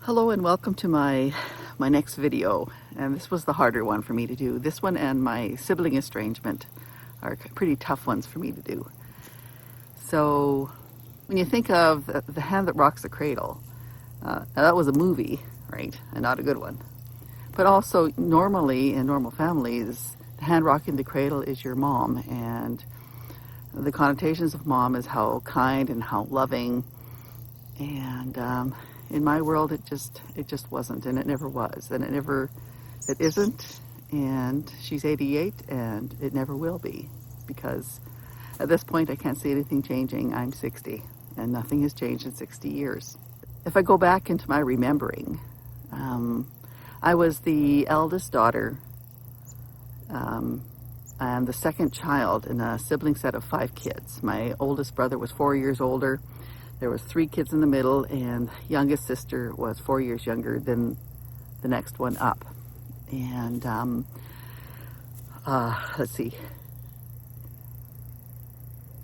Hello and welcome to my next video, and this was the harder one for me to do. This one and my sibling estrangement are pretty tough ones for me to do. So when you think of The Hand That Rocks the Cradle, now that was a movie, right, and not a good one. But also normally in normal families, the hand rocking the cradle is your mom, and the connotations of mom is how kind and how loving, and in my world, it just wasn't, and it never was, and it isn't, and she's 88, and it never will be, because at this point, I can't see anything changing. I'm 60, and nothing has changed in 60 years. If I go back into my remembering, I was the eldest daughter, and the second child in a sibling set of 5 kids. My oldest brother was 4 years older. There was 3 kids in the middle, and youngest sister was 4 years younger than the next one up. And let's see.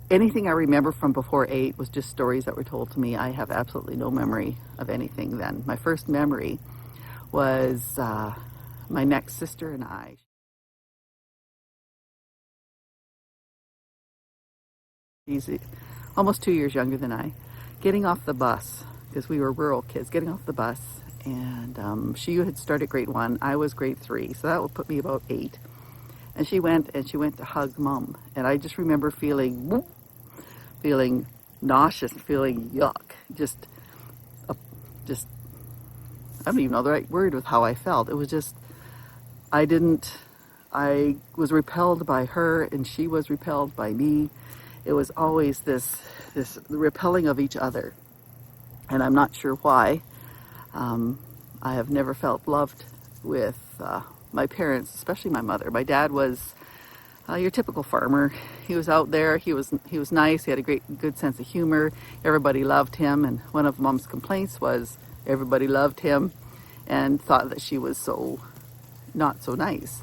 Anything I remember from before 8 was just stories that were told to me. I have absolutely no memory of anything then. My first memory was my next sister and I. She's almost 2 years younger than I. Getting off the bus, because we were rural kids, getting off the bus, and she had started grade 1, I was grade 3, so that would put me about 8. And she went to hug Mom, and I just remember feeling nauseous, feeling yuck, just I don't even know the right word with how I felt. It was just, I was repelled by her, and she was repelled by me. It was always this repelling of each other, and I'm not sure why. I have never felt loved with my parents, especially my mother. My dad was your typical farmer. He was out there. He was nice. He had a good sense of humor. Everybody loved him, and one of Mom's complaints was everybody loved him and thought that she was so not so nice.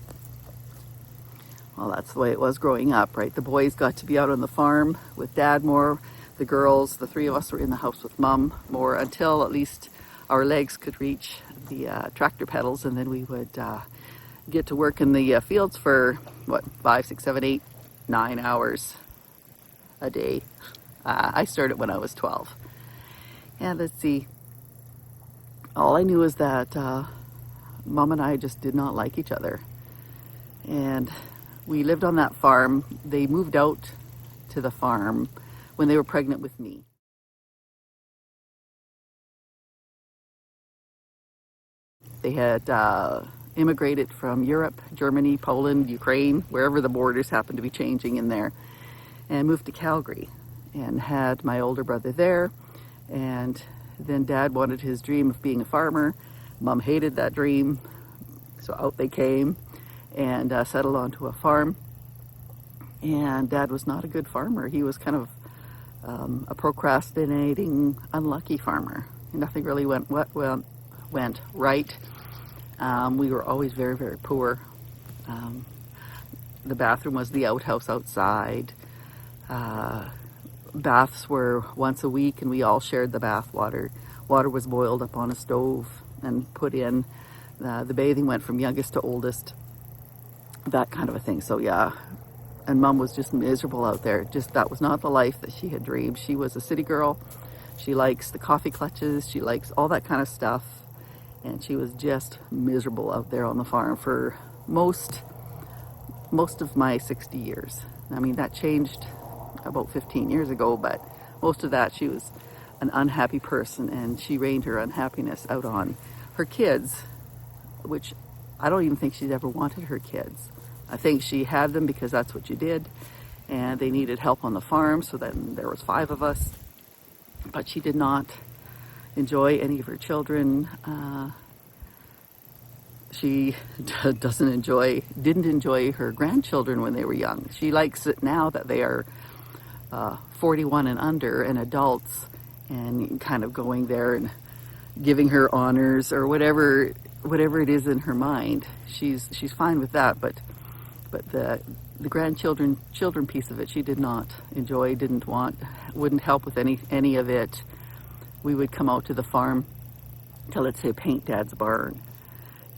Well, that's the way it was growing up, right? The boys got to be out on the farm with Dad more. The girls, the 3 of us, were in the house with Mom more until at least our legs could reach the tractor pedals, and then we would get to work in the fields for, 5, 6, 7, 8, 9 hours a day. I started when I was 12. And let's see, all I knew is that Mom and I just did not like each other. And we lived on that farm. They moved out to the farm when they were pregnant with me. They had immigrated from Europe, Germany, Poland, Ukraine, wherever the borders happened to be changing in there, and moved to Calgary and had my older brother there. And then Dad wanted his dream of being a farmer. Mom hated that dream, so out they came and settled onto a farm. And Dad was not a good farmer. He was kind of a procrastinating, unlucky farmer. Nothing really went right. We were always very, very poor. The bathroom was the outhouse outside. Baths were once a week, and we all shared the bath water. Water was boiled up on a stove and put in. The bathing went from youngest to oldest, that kind of a thing. So yeah, and Mom was just miserable out there. Just, that was not the life that she had dreamed. She was a city girl. She likes the coffee clutches. She likes all that kind of stuff. And she was just miserable out there on the farm for most of my 60 years. I mean, that changed about 15 years ago, but most of that, she was an unhappy person, and she rained her unhappiness out on her kids, which I don't even think she's ever wanted her kids. I think she had them because that's what you did, and they needed help on the farm, so then there was 5 of us. But she did not enjoy any of her children. She didn't enjoy her grandchildren when they were young. She likes it now that they are 41 and under and adults, and kind of going there and giving her honors or whatever it is in her mind. She's fine with that, but the grandchildren piece of it, she did not enjoy, didn't want, wouldn't help with any of it. We would come out to the farm to, let's say, paint Dad's barn.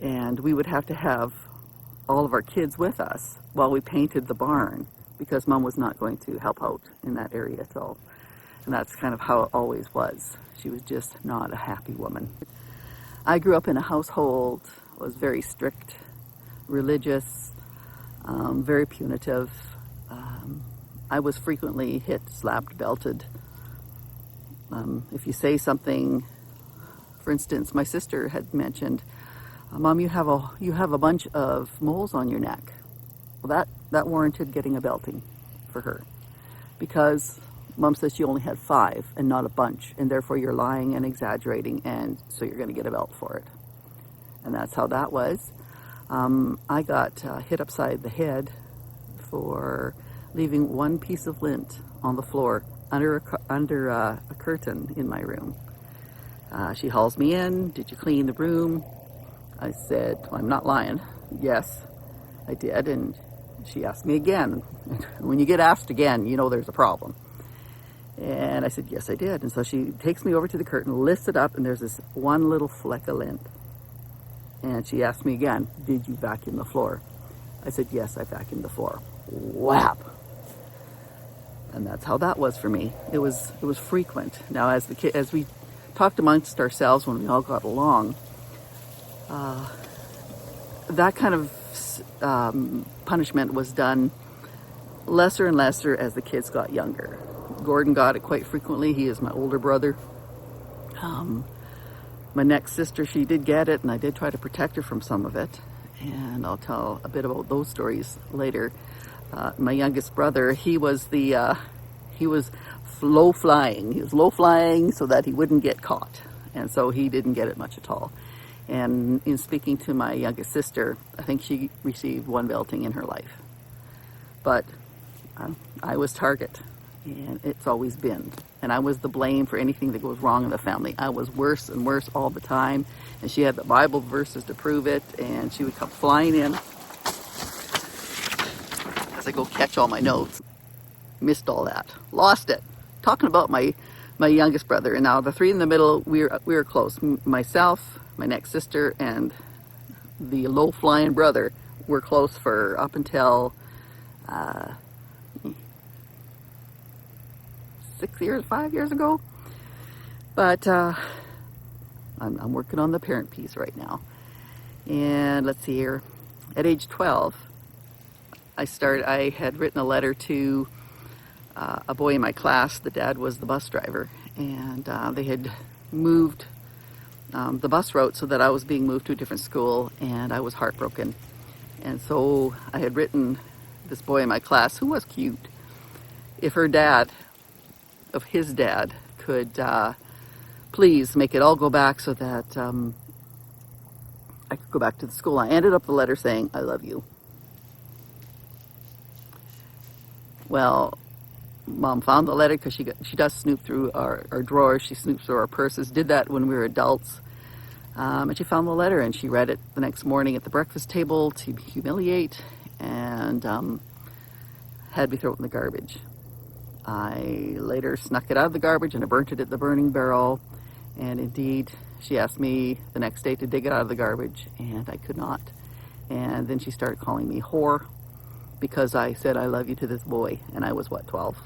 And we would have to have all of our kids with us while we painted the barn, because Mom was not going to help out in that area at all. And that's kind of how it always was. She was just not a happy woman. I grew up in a household, was very strict, religious, very punitive. I was frequently hit, slapped, belted. If you say something, for instance, my sister had mentioned, Mom, you have a bunch of moles on your neck. Well, that warranted getting a belting for her, because Mom says she only had 5 and not a bunch, and therefore you're lying and exaggerating, and so you're going to get a belt for it. And that's how that was. I got hit upside the head for leaving one piece of lint on the floor under a curtain in my room. She hauls me in. Did you clean the room? I said, well, I'm not lying. Yes, I did. And she asked me again. When you get asked again, you know there's a problem. And I said, yes, I did. And so she takes me over to the curtain, lifts it up, and there's this one little fleck of lint. And she asked me again, did you vacuum the floor? I said, yes, I vacuumed the floor. Whap! And that's how that was for me. It was frequent. Now, as we talked amongst ourselves when we all got along, that kind of punishment was done lesser and lesser as the kids got younger. Gordon got it quite frequently. He is my older brother. My next sister, she did get it, and I did try to protect her from some of it. And I'll tell a bit about those stories later. My youngest brother, he was low flying. He was low flying so that he wouldn't get caught. And so he didn't get it much at all. And in speaking to my youngest sister, I think she received 1 belting in her life. But I was target, and it's always been. And I was the blame for anything that goes wrong in the family. I was worse and worse all the time. And she had the Bible verses to prove it, and she would come flying in as I go catch all my notes. Missed all that. Lost it. Talking about my youngest brother, and now the 3 in the middle, we were close. Myself, my next sister, and the low-flying brother were close for up until 5 years ago. But I'm working on the parent piece right now. And let's see here. At age 12, I had written a letter to a boy in my class. The dad was the bus driver, and they had moved the bus route so that I was being moved to a different school, and I was heartbroken. And so I had written this boy in my class, who was cute, if his dad could please make it all go back so that I could go back to the school. I ended up the letter saying, I love you. Well, Mom found the letter because she does snoop through our drawers. She snoops through our purses. Did that when we were adults. And she found the letter, and she read it the next morning at the breakfast table to humiliate, and had me throw it in the garbage. I later snuck it out of the garbage, and I burnt it at the burning barrel. And indeed, she asked me the next day to dig it out of the garbage, and I could not. And then she started calling me whore because I said I love you to this boy, and I was, 12?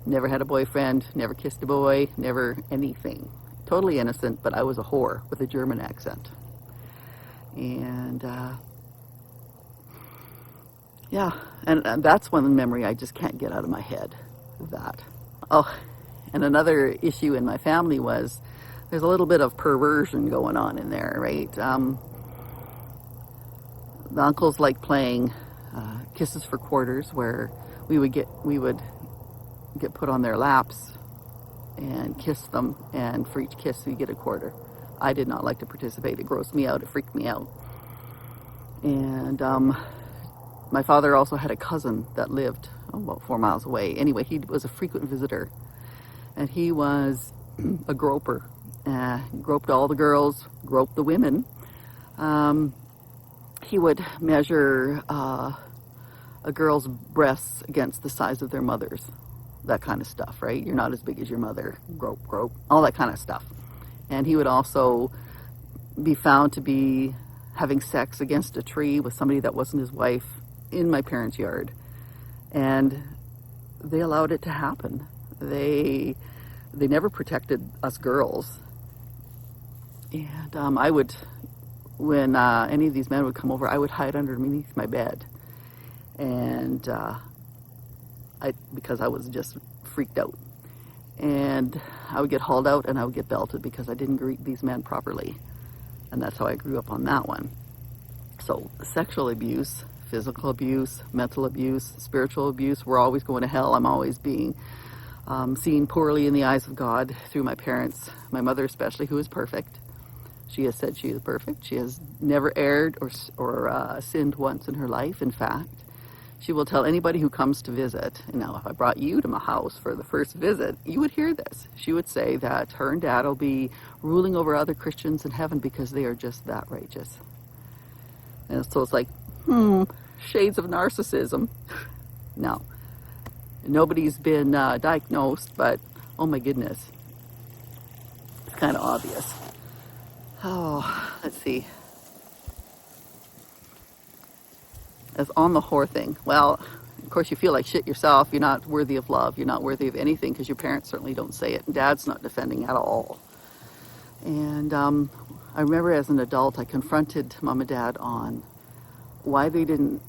Never had a boyfriend, never kissed a boy, never anything. Totally innocent, but I was a whore with a German accent. And yeah, and that's one memory I just can't get out of my head, that. Oh, and another issue in my family was there's a little bit of perversion going on in there, right? The uncles like playing kisses for quarters, where we would get put on their laps and kiss them, and for each kiss you get a quarter. I did not like to participate. It grossed me out. It freaked me out. And my father also had a cousin that lived about 4 miles away. Anyway, he was a frequent visitor, and he was a groper. Groped all the girls, groped the women. He would measure a girl's breasts against the size of their mother's. That kind of stuff, right? You're not as big as your mother. Grope, all that kind of stuff. And he would also be found to be having sex against a tree with somebody that wasn't his wife in my parents' yard. And they allowed it to happen. They never protected us girls. And I would, when any of these men would come over, I would hide underneath my bed. And because I was just freaked out. And I would get hauled out and I would get belted because I didn't greet these men properly. And that's how I grew up on that one. So sexual abuse, physical abuse, mental abuse, spiritual abuse, we're always going to hell. I'm always being seen poorly in the eyes of God through my parents, my mother especially, who is perfect. She has said she is perfect. She has never erred or sinned once in her life. In fact, she will tell anybody who comes to visit. Now, if I brought you to my house for the first visit, you would hear this. She would say that her and Dad will be ruling over other Christians in heaven because they are just that righteous. And so it's like, shades of narcissism. No, nobody's been diagnosed, but oh my goodness, it's kind of obvious. Oh, let's see. As on the whore thing, well, of course you feel like shit yourself. You're not worthy of love. You're not worthy of anything because your parents certainly don't say it. And Dad's not defending at all. And I remember as an adult, I confronted Mom and Dad on why they didn't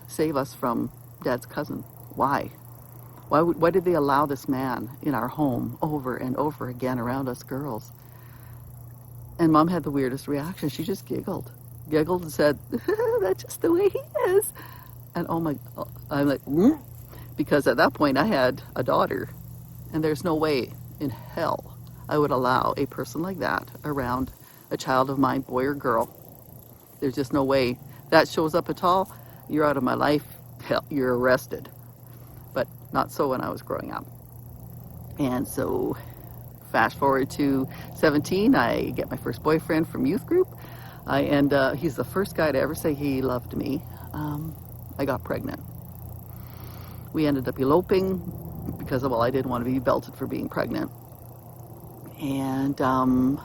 save us from Dad's cousin. Why? Why did they allow this man in our home over and over again around us girls? And Mom had the weirdest reaction. She just giggled and said, that's just the way he is. And oh my, I'm like, because at that point I had a daughter, and there's no way in hell I would allow a person like that around a child of mine, boy or girl. There's just no way. That shows up at all, you're out of my life, hell, you're arrested. But not so when I was growing up. And so fast forward to 17, I get my first boyfriend from youth group. And he's the first guy to ever say he loved me. I got pregnant. We ended up eloping because, well, I didn't want to be belted for being pregnant. And Mom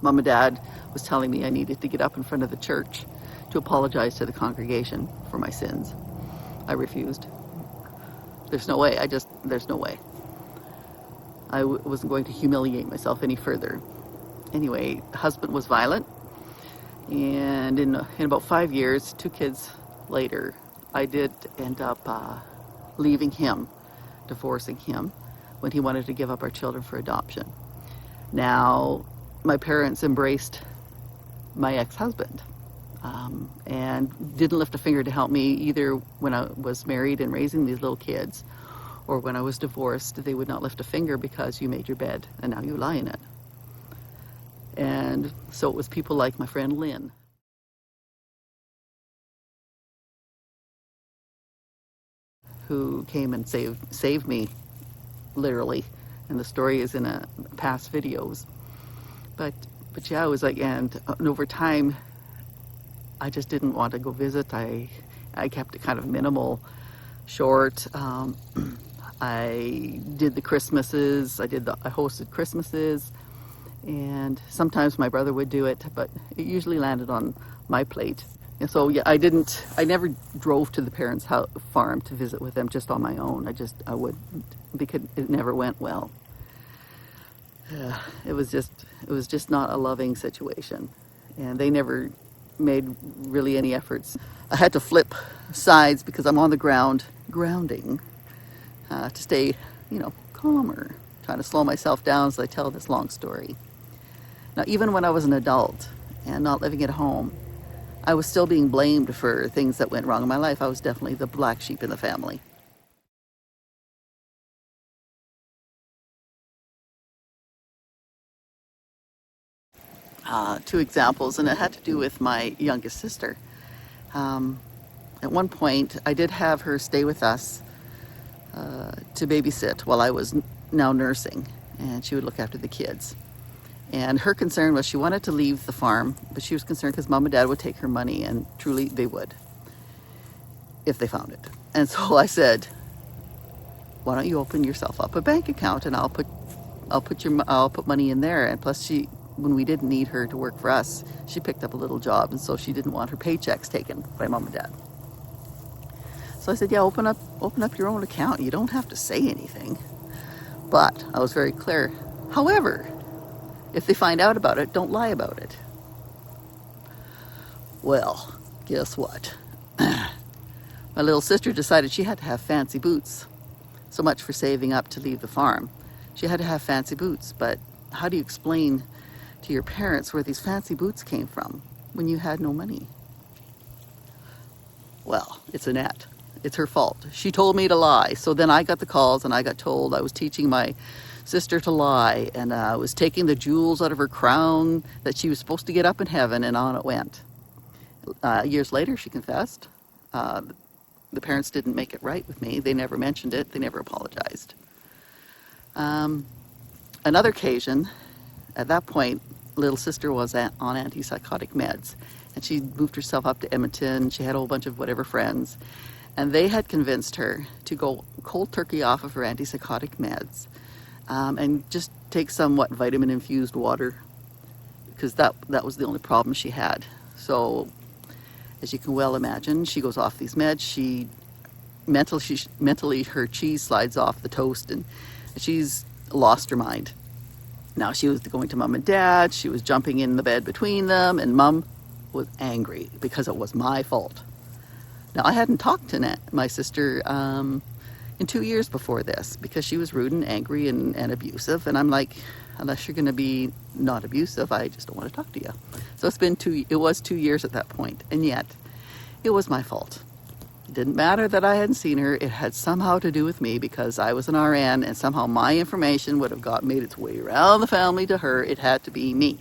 and Dad was telling me I needed to get up in front of the church to apologize to the congregation for my sins. I refused. There's no way. There's no way. I wasn't going to humiliate myself any further. Anyway, the husband was violent. And in about 5 years, 2 kids later, I did end up leaving him, divorcing him, when he wanted to give up our children for adoption. Now, my parents embraced my ex-husband and didn't lift a finger to help me either when I was married and raising these little kids, or when I was divorced. They would not lift a finger because you made your bed and now you lie in it. And so it was people like my friend Lynn. Who came and saved me, literally. And the story is in past videos. But yeah, it was like, and over time, I just didn't want to go visit. I kept it kind of minimal, short. I did the Christmases. I hosted Christmases. And sometimes my brother would do it, but it usually landed on my plate. And so, yeah, I never drove to the parents' farm to visit with them just on my own. I wouldn't, because it never went well. It was just not a loving situation. And they never made really any efforts. I had to flip sides because I'm on the ground, grounding, to stay, calmer, trying to slow myself down as I tell this long story. Now, even when I was an adult and not living at home, I was still being blamed for things that went wrong in my life. I was definitely the black sheep in the family. Two examples, and it had to do with my youngest sister. At one point, I did have her stay with us to babysit while I was now nursing, and she would look after the kids. And her concern was she wanted to leave the farm, but she was concerned because Mom and Dad would take her money, and truly they would, if they found it. And so I said, "Why don't you open yourself up a bank account, and I'll put money in there." And plus, when we didn't need her to work for us, she picked up a little job, and so she didn't want her paychecks taken by mom and dad. So I said, yeah, open up your own account. You don't have to say anything. But I was very clear. However, if they find out about it, don't lie about it. Well, guess what? My little sister decided she had to have fancy boots. So much for saving up to leave the farm. She had to have fancy boots, but how do you explain to your parents where these fancy boots came from when you had no money? Well, it's Annette. It's her fault. She told me to lie. So then I got the calls and I got told I was teaching my sister to lie, and I was taking the jewels out of her crown that she was supposed to get up in heaven, and on it went. Years later, she confessed. The parents didn't make it right with me. They never mentioned it. They never apologized. Another occasion, at that point, little sister was on antipsychotic meds, and she moved herself up to Edmonton. She had a whole bunch of whatever friends, and they had convinced her to go cold turkey off of her antipsychotic meds, and just take somewhat vitamin-infused water, because that was the only problem she had. So, as you can well imagine, she goes off these meds. Mentally, her cheese slides off the toast, and she's lost her mind. Now, she was going to mom and dad. She was jumping in the bed between them, and mom was angry because it was my fault. Now, I hadn't talked to my sister in 2 years before this, because she was rude and angry and abusive, and I'm like, unless you're going to be not abusive, I just don't want to talk to you. So it was 2 years at that point, and yet it was my fault. It didn't matter that I hadn't seen her. It had somehow to do with me, because I was an RN, and somehow my information would have made its way around the family to her. It had to be me.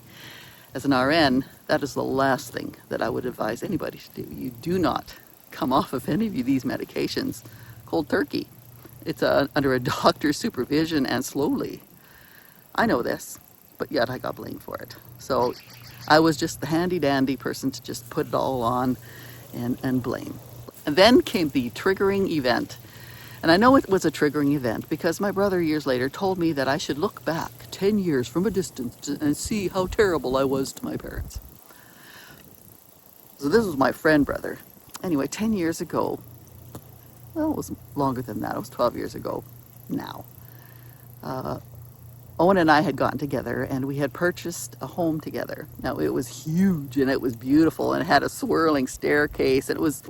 As an RN, that is the last thing that I would advise anybody to do. You do not come off of any of these medications cold turkey. It's under a doctor's supervision and slowly. I know this, but yet I got blamed for it. So I was just the handy-dandy person to just put it all on and blame. And then came the triggering event. And I know it was a triggering event because my brother years later told me that I should look back 10 years from a distance and see how terrible I was to my parents. So this was my friend brother. Anyway, 10 years ago, well, it was longer than that. It was 12 years ago now. Owen and I had gotten together, and we had purchased a home together. Now, it was huge, and it was beautiful, and it had a swirling staircase, and it was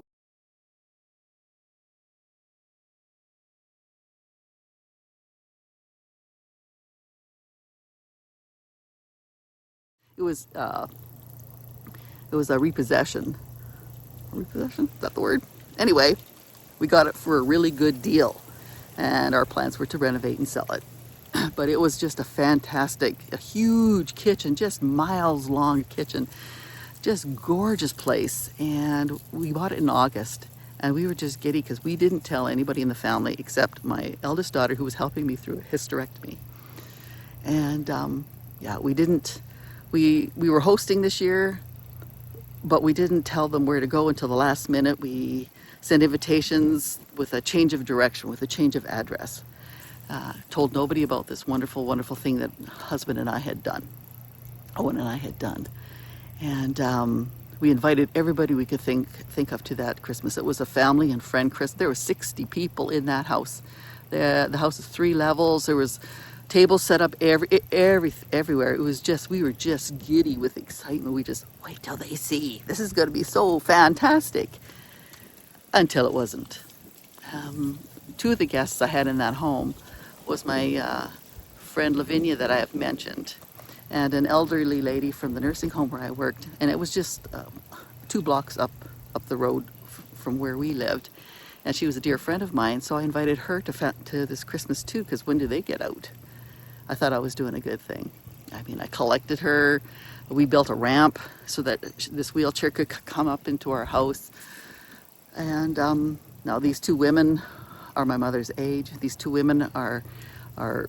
a repossession. Repossession? Is that the word? Anyway, we got it for a really good deal, and our plans were to renovate and sell it. But it was just a huge kitchen, just miles long kitchen, just gorgeous place. And we bought it in August, and we were just giddy because we didn't tell anybody in the family except my eldest daughter, who was helping me through a hysterectomy. And we didn't. We were hosting this year, but we didn't tell them where to go until the last minute. We sent invitations with a change of direction, with a change of address. Told nobody about this wonderful, wonderful thing that husband and I had done, Owen and I had done. And we invited everybody we could think of to that Christmas. It was a family and friend Christmas. There were 60 people in that house. The house is 3 levels. There was tables set up everywhere. It was just, we were just giddy with excitement. We just, wait till they see. This is going to be so fantastic. Until it wasn't. 2 of the guests I had in that home was my friend Lavinia that I have mentioned, and an elderly lady from the nursing home where I worked. And it was just 2 blocks up the road from where we lived. And she was a dear friend of mine, so I invited her to this Christmas too, because when do they get out? I thought I was doing a good thing. I mean, I collected her. We built a ramp so that this wheelchair could come up into our house. And now these 2 women are my mother's age. These 2 women are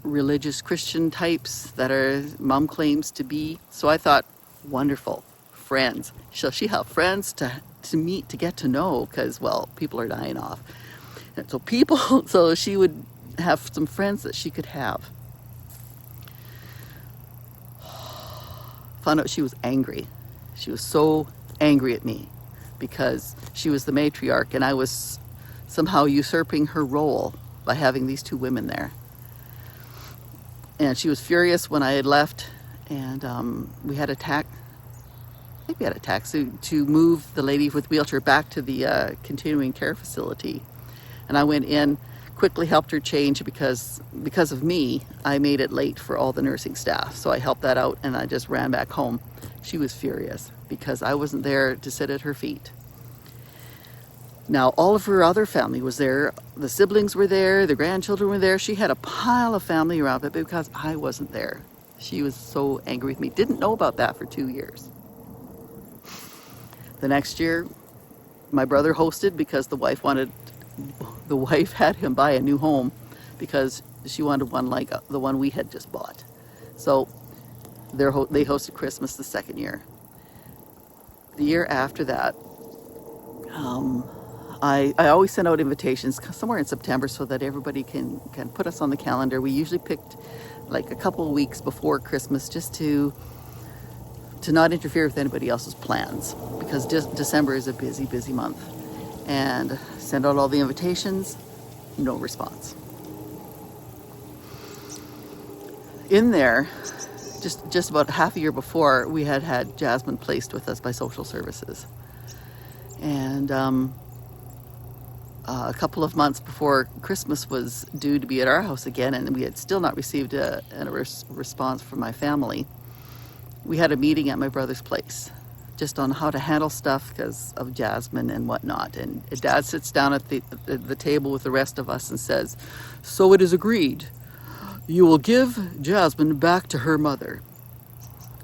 religious Christian types that our mom claims to be. So I thought, wonderful, friends. Shall she have friends to meet, to get to know? Because, well, people are dying off. And so she would have some friends that she could have. found out she was angry. She was so angry at me because she was the matriarch and I was somehow usurping her role by having these two women there. And she was furious when I had left, and we had a taxi to move the lady with wheelchair back to the continuing care facility. And I went in, quickly helped her change because of me, I made it late for all the nursing staff. So I helped that out and I just ran back home. She was furious because I wasn't there to sit at her feet. Now, all of her other family was there. The siblings were there, the grandchildren were there. She had a pile of family around, but because I wasn't there, she was so angry with me. Didn't know about that for 2 years. The next year, my brother hosted because the wife had him buy a new home because she wanted one like the one we had just bought. So they hosted Christmas the second year. The year after that, I always send out invitations somewhere in September so that everybody can put us on the calendar. We usually picked like a couple of weeks before Christmas just to not interfere with anybody else's plans, because December is a busy month. And send out all the invitations, no response. In there, just about half a year before, we had Jasmine placed with us by social services. And a couple of months before Christmas was due to be at our house again, and we had still not received a response from my family, we had a meeting at my brother's place just on how to handle stuff because of Jasmine and whatnot. And Dad sits down at the table with the rest of us and says, "So it is agreed, you will give Jasmine back to her mother."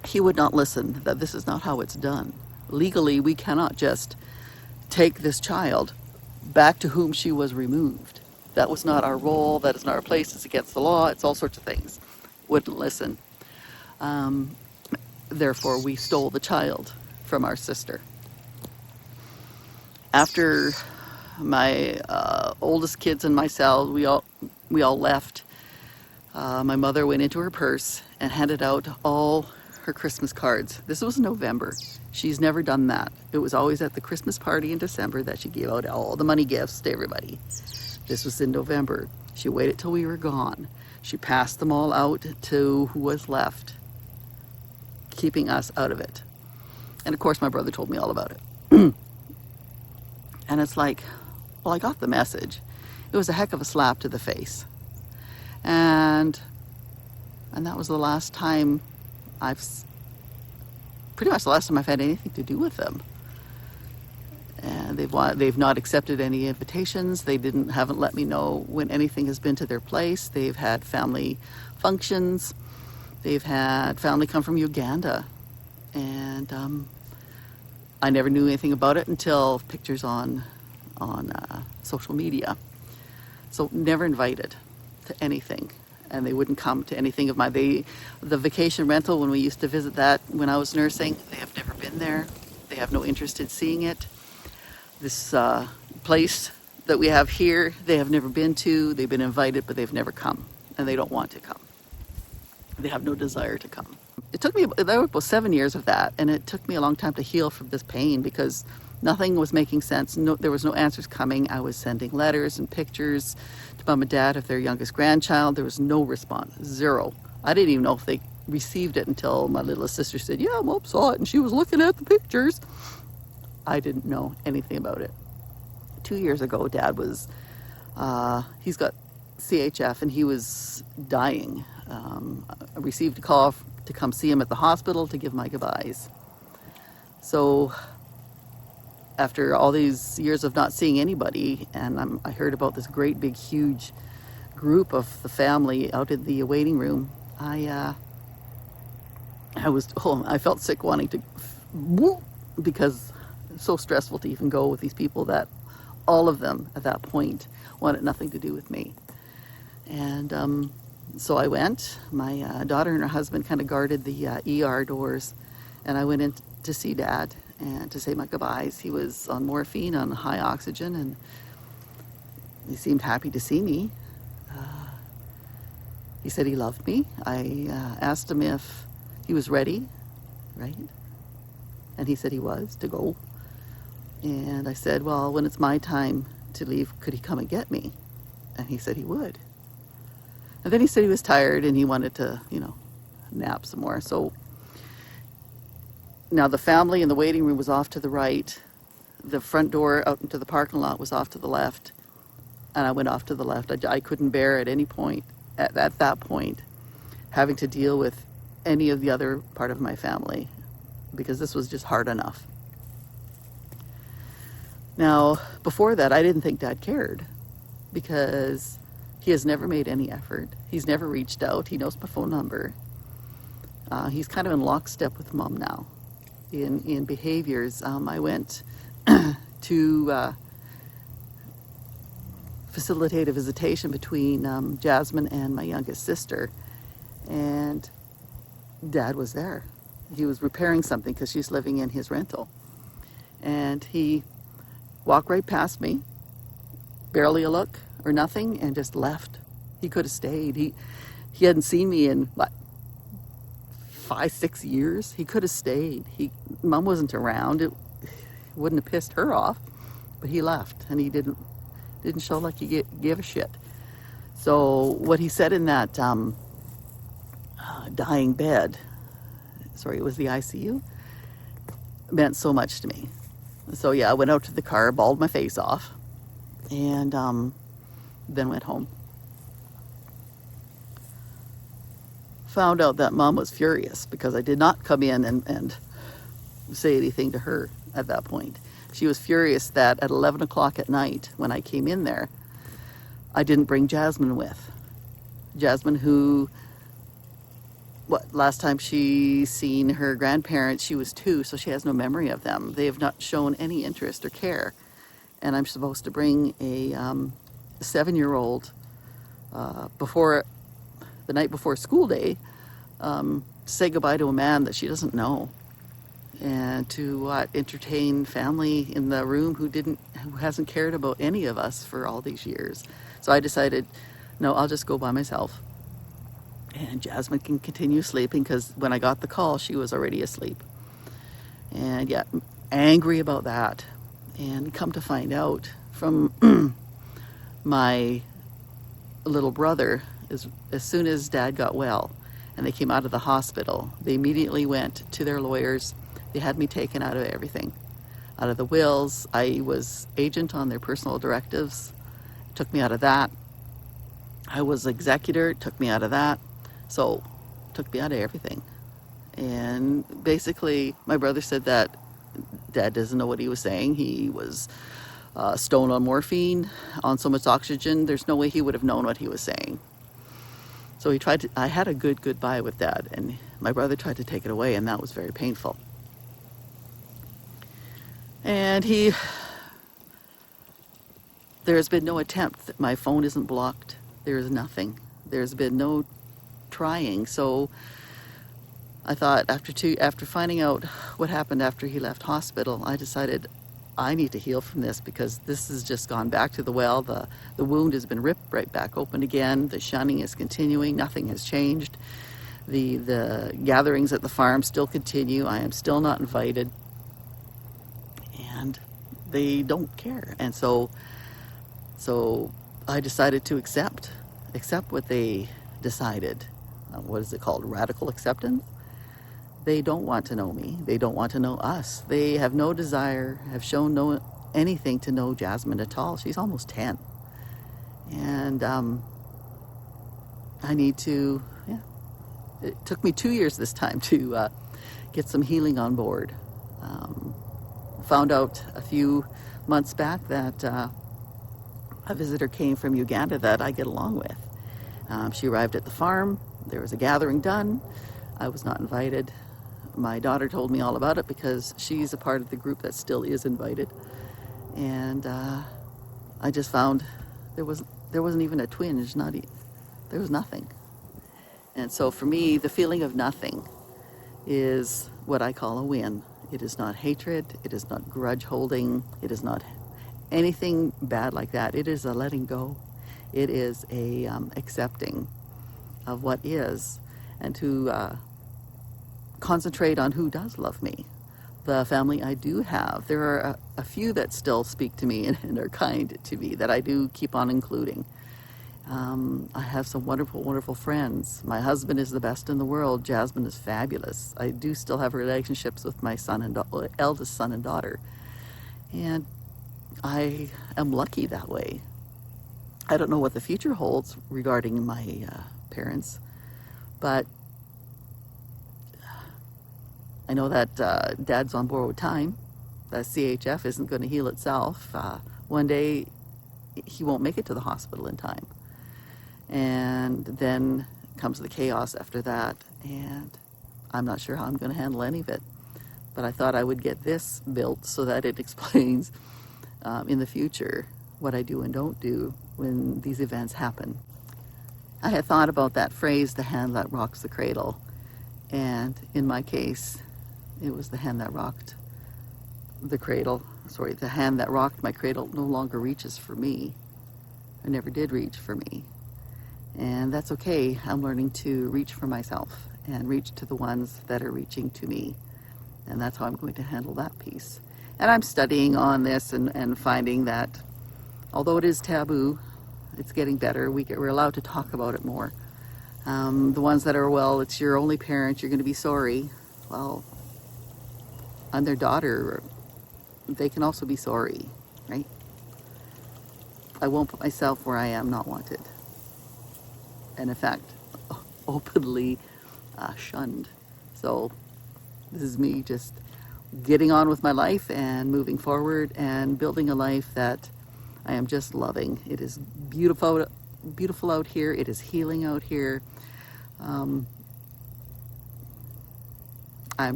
He would not listen, that this is not how it's done. Legally, we cannot just take this child back to whom she was removed. That was not our role, that is not our place, it's against the law, it's all sorts of things. Wouldn't listen. Therefore, we stole the child from our sister. After my oldest kids and myself, we all left, my mother went into her purse and handed out all her Christmas cards. This was November. She's never done that. It was always at the Christmas party in December that she gave out all the money gifts to everybody. This was in November. She waited till we were gone. She passed them all out to who was left, keeping us out of it. And of course, my brother told me all about it. And it's like, well, I got the message. It was a heck of a slap to the face. And that was the last time pretty much the last time I've had anything to do with them. And they've not accepted any invitations. They haven't let me know when anything has been to their place. They've had family functions. They've had family come from Uganda. And I never knew anything about it until pictures on social media. So never invited to anything. And they wouldn't come to anything of mine. The vacation rental, when we used to visit that when I was nursing, they have never been there. They have no interest in seeing it. This place that we have here, they have never been to. They've been invited, but they've never come. And they don't want to come. They have no desire to come. It took me, there were about 7 years of that, and it took me a long time to heal from this pain because nothing was making sense. There was no answers coming. I was sending letters and pictures to Mom and Dad of their youngest grandchild. There was no response, zero. I didn't even know if they received it until my littlest sister said, "Yeah, Mom saw it," and she was looking at the pictures. I didn't know anything about it. 2 years ago, Dad was, he's got CHF and he was dying. I received a call to come see him at the hospital to give my goodbyes. So after all these years of not seeing anybody, and I heard about this great big huge group of the family out in the waiting room, I felt sick wanting to, because it's so stressful to even go with these people that all of them at that point wanted nothing to do with me. And so I went. My daughter and her husband kind of guarded the ER doors, and I went in to see Dad and to say my goodbyes. He was on morphine, on high oxygen, and he seemed happy to see me. He said he loved me. I asked him if he was ready right? And he said he was to go. And I said, well, when it's my time to leave, could he come and get me? And he said he would. And then he said he was tired and he wanted to, nap some more. So now the family in the waiting room was off to the right. The front door out into the parking lot was off to the left. And I went off to the left. I couldn't bear at any point, at that point, having to deal with any of the other part of my family, because this was just hard enough. Now, before that, I didn't think Dad cared, because he has never made any effort. He's never reached out. He knows my phone number. He's kind of in lockstep with Mom now in behaviors. I went to facilitate a visitation between Jasmine and my youngest sister, and Dad was there. He was repairing something because she's living in his rental. And he walked right past me, barely a look or nothing, and just left. He could have stayed. He hadn't seen me in, 5-6 years. He could have stayed. Mom wasn't around. It wouldn't have pissed her off, but he left, and he didn't show like he gave a shit. So what he said in that dying bed, it was the ICU, meant so much to me. So yeah, I went out to the car, bawled my face off, and then went home. Found out that Mom was furious because I did not come in and say anything to her at that point. She was furious that at 11 o'clock at night, when I came in there, I didn't bring Jasmine with. Jasmine, who, last time she seen her grandparents, she was 2, so she has no memory of them. They have not shown any interest or care. And I'm supposed to bring a 7-year-old the night before school day, to say goodbye to a man that she doesn't know, and to entertain family in the room who hasn't cared about any of us for all these years. So I decided, no, I'll just go by myself. And Jasmine can continue sleeping, because when I got the call, she was already asleep. And yeah, angry about that. And come to find out from my little brother, as soon as Dad got well and they came out of the hospital, they immediately went to their lawyers. They had me taken out of everything, out of the wills. I was agent on their personal directives, took me out of that. I was executor, took me out of that. So took me out of everything. And basically my brother said that Dad doesn't know what he was saying. He was stoned on morphine, on so much oxygen, there's no way he would have known what he was saying. So I had a good goodbye with Dad, and my brother tried to take it away, and that was very painful. And there's been no attempt. My phone isn't blocked. There's nothing. There's been no trying. So I thought after finding out what happened after he left hospital, I decided I need to heal from this, because this has just gone back to the well. The wound has been ripped right back open again. The shunning is continuing. Nothing has changed. The gatherings at the farm still continue. I am still not invited. And they don't care. And so I decided to accept what they decided. What is it called? Radical acceptance? They don't want to know me. They don't want to know us. They have no desire, have shown no anything to know Jasmine at all. She's almost 10. And I need to, it took me 2 years this time to get some healing on board. Found out a few months back that a visitor came from Uganda that I get along with. She arrived at the farm. There was a gathering done. I was not invited. My daughter told me all about it, because she's a part of the group that still is invited. And I just found there wasn't even a twinge. There was nothing. And so for me, the feeling of nothing is what I call a win. It is not hatred. It is not grudge holding. It is not anything bad like that. It is a letting go. It is a accepting of what is, and to concentrate on who does love me, the family I do have. There are a few that still speak to me and are kind to me that I do keep on including. I have some wonderful, wonderful friends. My husband is the best in the world. Jasmine is fabulous. I do still have relationships with my eldest son and daughter. And I am lucky that way. I don't know what the future holds regarding my parents, but I know that Dad's on borrowed time. That CHF isn't going to heal itself. One day he won't make it to the hospital in time. And then comes the chaos after that, and I'm not sure how I'm going to handle any of it. But I thought I would get this built so that it explains in the future what I do and don't do when these events happen. I had thought about that phrase, the hand that rocks the cradle, and in my case, it was the hand that rocked the cradle. Sorry, the hand that rocked my cradle no longer reaches for me. It never did reach for me. And that's okay. I'm learning to reach for myself and reach to the ones that are reaching to me. And that's how I'm going to handle that piece. And I'm studying on this and finding that although it is taboo, it's getting better. We're allowed to talk about it more. The ones that are, well, it's your only parent, you're going to be sorry. Well, I'm their daughter. They can also be sorry, right? I won't put myself where I am not wanted. And in fact, openly shunned. So this is me just getting on with my life and moving forward and building a life that I am just loving. It is beautiful, beautiful out here. It is healing out here. I'm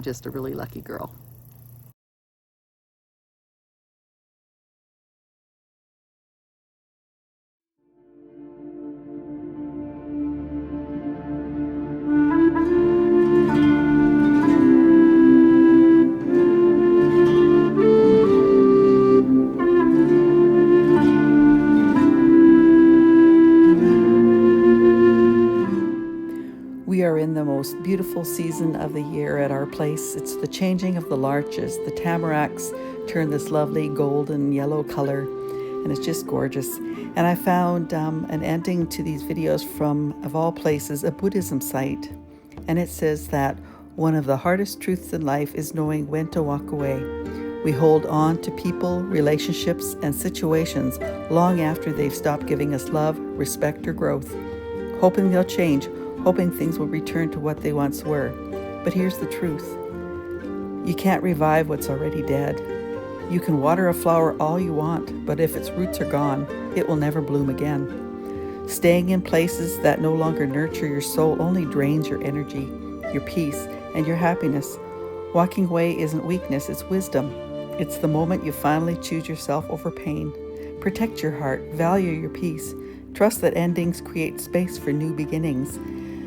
just a really lucky girl. We are in the most beautiful season of the year at our place. It's the changing of the larches. The tamaracks turn this lovely golden yellow color, and it's just gorgeous. And I found an ending to these videos from, of all places, a Buddhism site. And it says that one of the hardest truths in life is knowing when to walk away. We hold on to people, relationships, and situations long after they've stopped giving us love, respect, or growth, hoping they'll change, hoping things will return to what they once were. But here's the truth. You can't revive what's already dead. You can water a flower all you want, but if its roots are gone, it will never bloom again. Staying in places that no longer nurture your soul only drains your energy, your peace, and your happiness. Walking away isn't weakness, it's wisdom. It's the moment you finally choose yourself over pain. Protect your heart, value your peace. Trust that endings create space for new beginnings.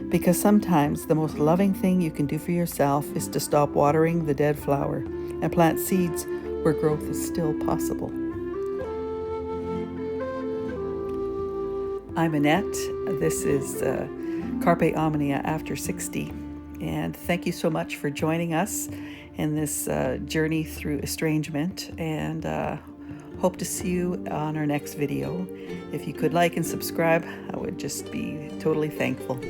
Because sometimes the most loving thing you can do for yourself is to stop watering the dead flower and plant seeds where growth is still possible. I'm Annette. This is Carpe Omnia After 60. And thank you so much for joining us in this journey through estrangement. And hope to see you on our next video. If you could like and subscribe, I would just be totally thankful.